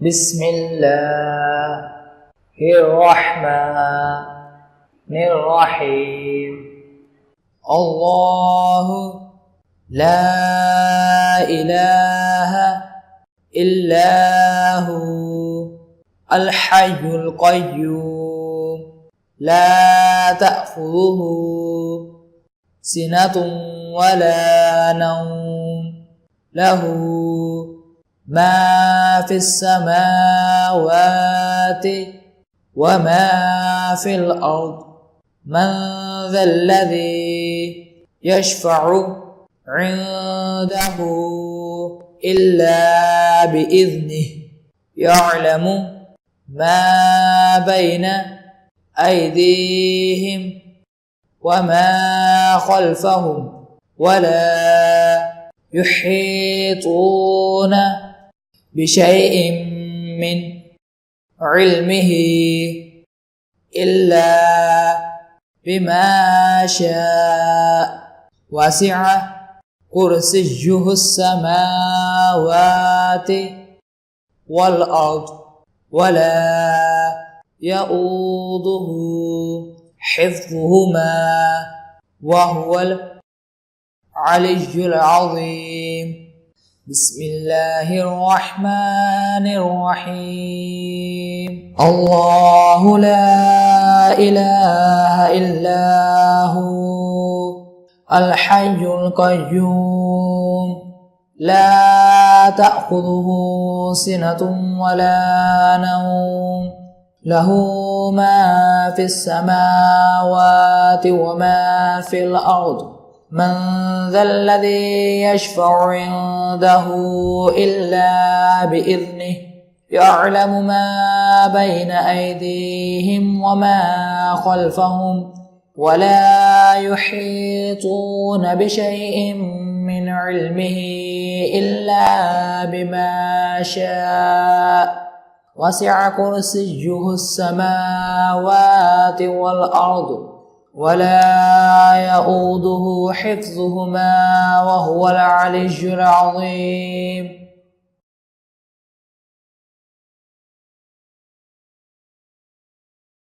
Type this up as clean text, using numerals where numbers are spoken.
بسم الله الرحمن الرحيم. الله لا إله إلا هو الحي القيوم لا تأخذه سنة ولا نوم له ما في السماوات وما في الأرض من ذا الذي يشفع عنده إلا بإذنه يعلم ما بين أيديهم وما خلفهم ولا يحيطون بشيء من علمه إلا بما شاء وسع كرسيه السماوات والأرض ولا يؤوده حفظهما وهو العلي العظيم. بسم الله الرحمن الرحيم. الله لا إله إلا هو الحي القيوم لا تأخذه سنة ولا نوم له ما في السماوات وما في الأرض من ذا الذي يشفع عنده إلا بإذنه يعلم ما بين أيديهم وما خلفهم ولا يحيطون بشيء من علمه إلا بما شاء وسع كرسيه السماوات والأرض ولا يؤوده حفظهما وهو العلي العظيم.